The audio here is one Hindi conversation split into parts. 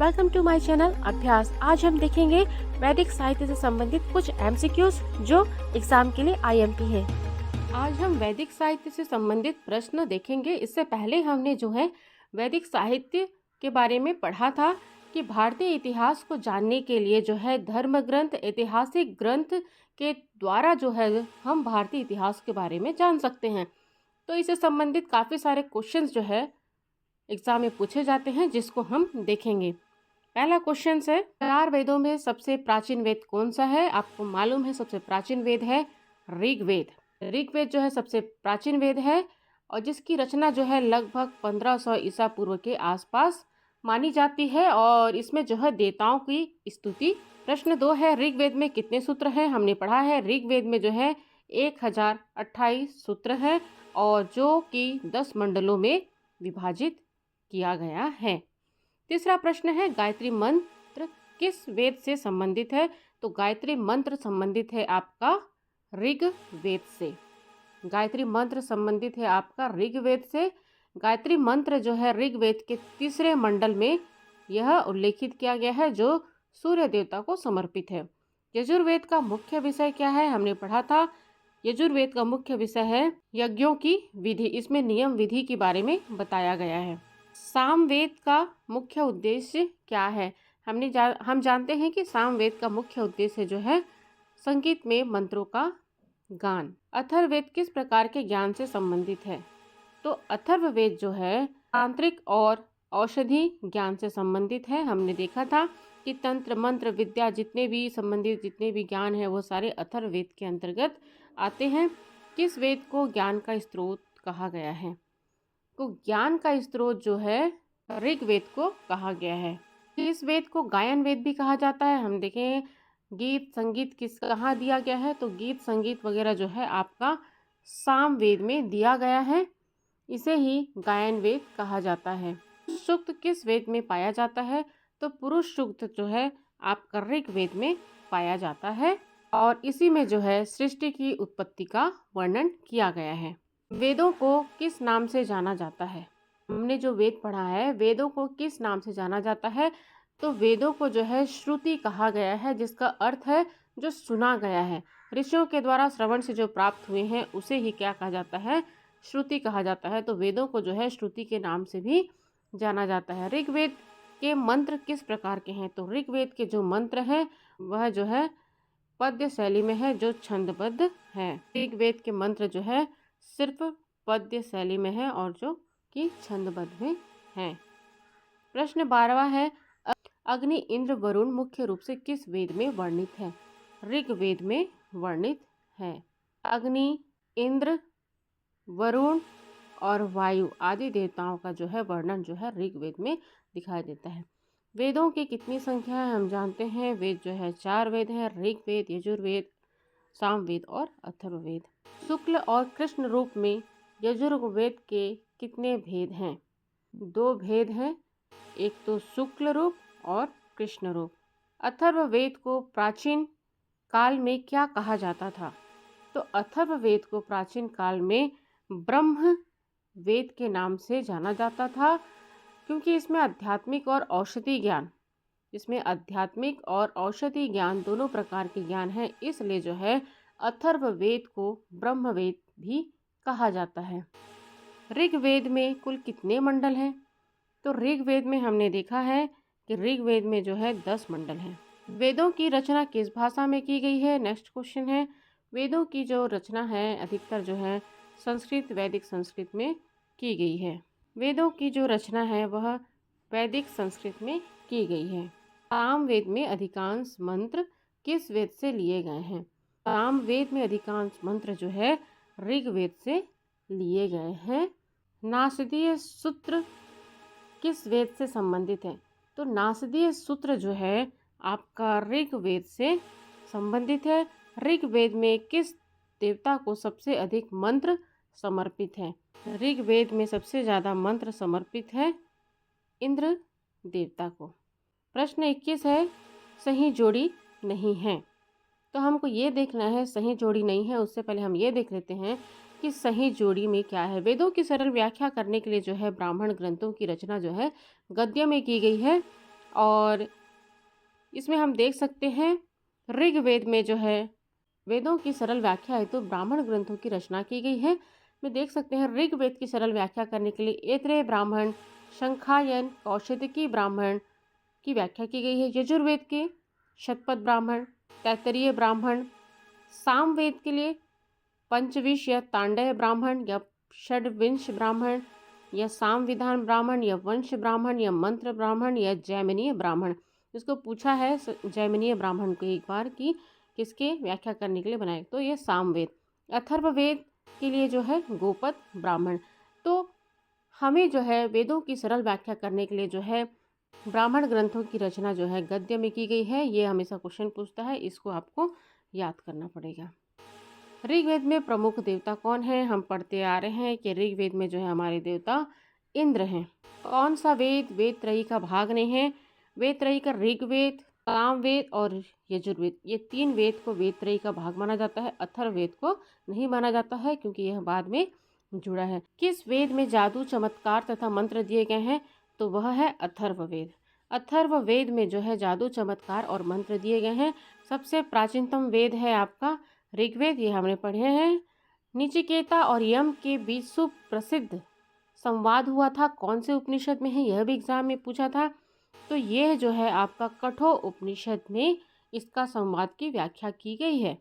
वेलकम टू माय चैनल अभ्यास। आज हम देखेंगे वैदिक साहित्य से संबंधित कुछ एमसीक्यूज जो एग्जाम के लिए आईएमपी है। आज हम वैदिक साहित्य से संबंधित प्रश्न देखेंगे। इससे पहले हमने जो है वैदिक साहित्य के बारे में पढ़ा था कि भारतीय इतिहास को जानने के लिए जो है धर्म ग्रंथ, ऐतिहासिक ग्रंथ के द्वारा जो है हम भारतीय इतिहास के बारे में जान सकते हैं। तो इससे संबंधित काफ़ी सारे क्वेश्चंस जो है एग्जाम में पूछे जाते हैं, जिसको हम देखेंगे। पहला क्वेश्चन है, 4 वेदों में सबसे प्राचीन वेद कौन सा है? आपको मालूम है सबसे प्राचीन वेद है ऋग्वेद। ऋग्वेद जो है सबसे प्राचीन वेद है और जिसकी रचना जो है लगभग 1500 ईसा पूर्व के आसपास मानी जाती है और इसमें जो है देवताओं की स्तुति। प्रश्न 2 है, ऋग्वेद में कितने सूत्र हैं? हमने पढ़ा है ऋग्वेद में जो है 1028 सूत्र है और जो कि 10 मंडलों में विभाजित किया गया है। तीसरा प्रश्न है, गायत्री मंत्र किस वेद से संबंधित है? तो गायत्री मंत्र संबंधित है आपका ऋग्वेद से। गायत्री मंत्र संबंधित है आपका ऋग्वेद से। गायत्री मंत्र जो है ऋग्वेद के 3 मंडल में यह उल्लेखित किया गया है जो सूर्य देवता को समर्पित है। यजुर्वेद का मुख्य विषय क्या है? हमने पढ़ा था यजुर्वेद का मुख्य विषय है यज्ञों की विधि। इसमें नियम विधि के बारे में बताया गया है। सामवेद का मुख्य उद्देश्य क्या है? हम जानते हैं कि सामवेद का मुख्य उद्देश्य जो है संगीत में मंत्रों का गान। अथर्ववेद किस प्रकार के ज्ञान से संबंधित है? तो अथर्ववेद जो है तांत्रिक और औषधि ज्ञान से संबंधित है। हमने देखा था कि तंत्र मंत्र विद्या जितने भी ज्ञान है वो सारे अथर्ववेद के अंतर्गत आते हैं। किस वेद को ज्ञान का स्रोत कहा गया है? तो ज्ञान का स्रोत जो है ऋग्वेद को कहा गया है। इस वेद को गायन वेद भी कहा जाता है। हम देखें गीत संगीत कहाँ दिया गया है? तो गीत संगीत वगैरह जो है आपका साम वेद में दिया गया है। इसे ही गायन वेद कहा जाता है। सूक्त किस वेद में पाया जाता है? तो पुरुष सूक्त जो है आपका ऋग्वेद में पाया जाता है और इसी में जो है सृष्टि की उत्पत्ति का वर्णन किया गया है। वेदों को किस नाम से जाना जाता है? हमने जो वेद पढ़ा है वेदों को किस नाम से जाना जाता है? तो वेदों को जो है श्रुति कहा गया है, जिसका अर्थ है जो सुना गया है। ऋषियों के द्वारा श्रवण से जो प्राप्त हुए हैं उसे ही क्या कहा जाता है? श्रुति कहा जाता है। तो वेदों को जो है श्रुति के नाम से भी जाना जाता है। ऋग्वेद के मंत्र किस प्रकार के हैं? तो ऋग्वेद के जो मंत्र हैं वह जो है पद्य शैली में है, जो छंदबद्ध है। ऋग्वेद के मंत्र जो है सिर्फ पद्य शैली में है और जो कि छंदबद्ध में है। प्रश्न 12वां है, अग्नि इंद्र वरुण मुख्य रूप से किस वेद में वर्णित है? ऋग्वेद में वर्णित है। अग्नि, इंद्र, वरुण और वायु आदि देवताओं का जो है वर्णन जो है ऋग्वेद में दिखाई देता है। वेदों की कितनी संख्या है? हम जानते हैं वेद जो है 4 वेद है, ऋग्वेद, यजुर्वेद, सामवेद और अथर्ववेद। शुक्ल और कृष्ण रूप में यजुर्वेद के कितने भेद हैं? 2 भेद हैं, एक तो शुक्ल रूप और कृष्ण रूप। अथर्ववेद को प्राचीन काल में क्या कहा जाता था? तो अथर्ववेद को प्राचीन काल में ब्रह्म वेद के नाम से जाना जाता था, क्योंकि इसमें आध्यात्मिक और औषधि ज्ञान दोनों प्रकार के ज्ञान हैं। इसलिए जो है अथर्ववेद को ब्रह्मवेद भी कहा जाता है। ऋग्वेद में कुल कितने मंडल हैं? तो ऋग्वेद में हमने देखा है कि ऋग्वेद में जो है 10 मंडल हैं। वेदों की रचना किस भाषा में की गई है? नेक्स्ट क्वेश्चन है, वेदों की जो रचना है अधिकतर जो है संस्कृत, वैदिक संस्कृत में की गई है। वेदों की जो रचना है वह वैदिक संस्कृत में की गई है। सामवेद में अधिकांश मंत्र किस वेद से लिए गए हैं? सामवेद में अधिकांश मंत्र जो है ऋग्वेद से लिए गए हैं। नासदीय सूत्र किस वेद से संबंधित है? तो नासदीय सूत्र जो है आपका ऋग्वेद से संबंधित है। ऋग्वेद में किस देवता को सबसे अधिक मंत्र समर्पित है? ऋग्वेद में सबसे ज़्यादा मंत्र समर्पित है इंद्र देवता को। प्रश्न 21 है, सही जोड़ी नहीं है। तो हमको ये देखना है सही जोड़ी नहीं है, उससे पहले हम ये देख लेते हैं कि सही जोड़ी में क्या है। वेदों की सरल व्याख्या करने के लिए जो है ब्राह्मण ग्रंथों की रचना जो है गद्य में की गई है और इसमें हम देख सकते हैं ऋग्वेद में जो है वेदों की सरल व्याख्या है तो ब्राह्मण ग्रंथों की रचना की गई है। में देख सकते हैं ऋग्वेद की सरल व्याख्या करने के लिए ऐत्रेय ब्राह्मण, शंखायन, कौशिकी ब्राह्मण की व्याख्या की गई है। यजुर्वेद के शतपथ ब्राह्मण, तैत्तरीय ब्राह्मण, सामवेद के लिए पंचविश या तांडव ब्राह्मण या षड्विंश ब्राह्मण या सामविधान ब्राह्मण या वंश ब्राह्मण या मंत्र ब्राह्मण या जैमिनीय ब्राह्मण। इसको पूछा है जैमिनीय ब्राह्मण को एक बार कि किसके व्याख्या करने के लिए बनाए, तो ये सामवेद। अथर्ववेद के लिए जो है गोपद ब्राह्मण। तो हमें जो है वेदों की सरल व्याख्या करने के लिए जो है ब्राह्मण ग्रंथों की रचना जो है गद्य में की गई है। ये हमेशा क्वेश्चन पूछता है, इसको आपको याद करना पड़ेगा। ऋग्वेद में प्रमुख देवता कौन है? हम पढ़ते आ रहे हैं कि ऋग्वेद में जो है हमारे देवता इंद्र हैं। कौन सा वेद वेद त्रयी का भाग नहीं है? वेद त्रयी का ऋग्वेद, सामवेद और यजुर्वेद, ये 3 वेद को वेद त्रयी का भाग माना जाता है। अथर्ववेद को नहीं माना जाता है क्योंकि यह बाद में जुड़ा है। किस वेद में जादू, चमत्कार तथा मंत्र दिए गए हैं? तो वह है अथर्ववेद। अथर्ववेद में जो है जादू, चमत्कार और मंत्र दिए गए हैं। सबसे प्राचीनतम वेद है आपका ऋग्वेद, ये हमने पढ़े हैं। निचिकेता और यम के बीच सुप्रसिद्ध संवाद हुआ था, कौन से उपनिषद में है? यह भी एग्जाम में पूछा था। तो यह जो है आपका कठोर उपनिषद में इसका संवाद की व्याख्या की गई है।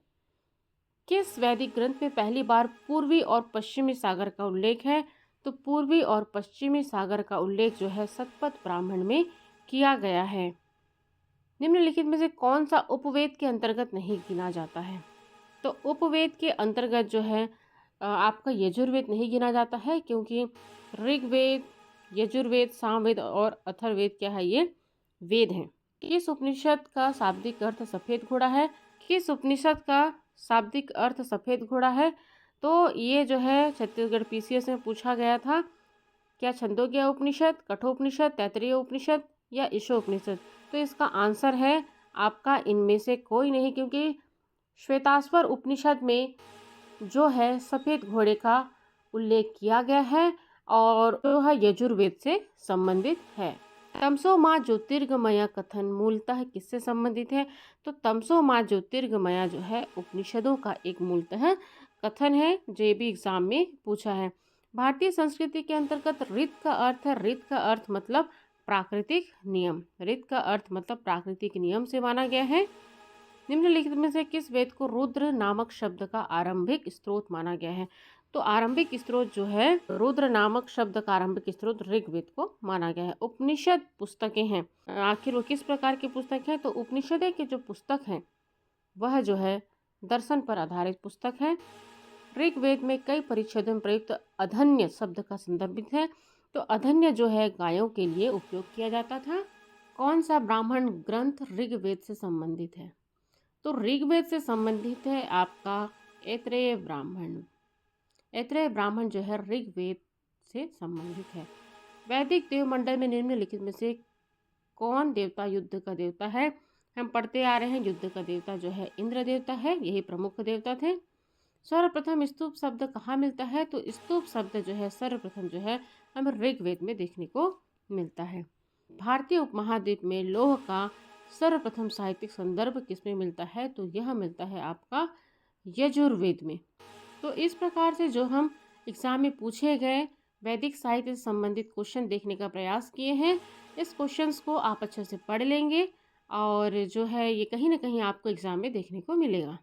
किस वैदिक ग्रंथ में पहली बार पूर्वी और पश्चिमी सागर का उल्लेख है? तो पूर्वी और पश्चिमी सागर का उल्लेख जो है शतपथ ब्राह्मण में किया गया है। निम्नलिखित में से कौन सा उपवेद के अंतर्गत नहीं गिना जाता है? तो उपवेद के अंतर्गत जो है आपका यजुर्वेद नहीं गिना जाता है क्योंकि ऋग्वेद, यजुर्वेद, सामवेद और अथर्ववेद क्या है? ये वेद हैं। किस उपनिषद का शाब्दिक अर्थ सफ़ेद घोड़ा है? किस उपनिषद का शाब्दिक अर्थ सफ़ेद घोड़ा है? तो ये जो है छत्तीसगढ़ पीसीएस में पूछा गया था। क्या छंदोग्य उपनिषद, कठोपनिषद, तैत्तरीय उपनिषद या ईशोपनिषद? तो इसका आंसर है आपका इनमें से कोई नहीं क्योंकि श्वेताश्वर उपनिषद में जो है सफ़ेद घोड़े का उल्लेख किया गया है और जो है यजुर्वेद से संबंधित है। तमसो माँ ज्योतिर्गमया कथन मूलतः किससे संबंधित है? तो तमसो माँ ज्योतिर्गमया जो है उपनिषदों का एक मूलतः कथन है जो ये भी एग्जाम में पूछा है। भारतीय संस्कृति के अंतर्गत ऋत का अर्थ है, ऋत का अर्थ मतलब प्राकृतिक नियम, ऋत का अर्थ मतलब प्राकृतिक नियम से माना गया है। निम्नलिखित में से किस वेद को रुद्र नामक शब्द का आरंभिक स्रोत माना गया है? तो आरंभिक स्रोत जो है रुद्र नामक शब्द का आरंभिक स्रोत ऋग्वेद को माना गया है। उपनिषद पुस्तकें हैं, आखिर वो किस प्रकार की पुस्तक है? तो उपनिषद के जो पुस्तक हैं वह जो है दर्शन पर आधारित पुस्तक है। ऋग्वेद में कई परिच्छेदों में प्रयुक्त अधन्य शब्द का संदर्भित है। तो अधन्य जो है गायों के लिए उपयोग किया जाता था। कौन सा ब्राह्मण ग्रंथ ऋग्वेद से संबंधित है? तो ऋग्वेद से संबंधित है आपका ऐत्रेय ब्राह्मण। ऐत्रेय ब्राह्मण जो है ऋग्वेद से संबंधित है। वैदिक देवमंडल में निम्नलिखित में से कौन देवता युद्ध का देवता है? हम पढ़ते आ रहे हैं युद्ध का देवता जो है इंद्र देवता है, यही प्रमुख देवता थे। सर्वप्रथम स्तूप शब्द कहाँ मिलता है? तो स्तूप शब्द जो है सर्वप्रथम जो है हमें ऋग्वेद में देखने को मिलता है। भारतीय उपमहाद्वीप में लौह का सर्वप्रथम साहित्यिक संदर्भ किसमें मिलता है? तो यह मिलता है आपका यजुर्वेद में। तो इस प्रकार से जो हम एग्जाम में पूछे गए वैदिक साहित्य से संबंधित क्वेश्चन देखने का प्रयास किए हैं। इस क्वेश्चंस को आप अच्छे से पढ़ लेंगे और जो है ये कहीं ना कहीं आपको एग्जाम में देखने को मिलेगा।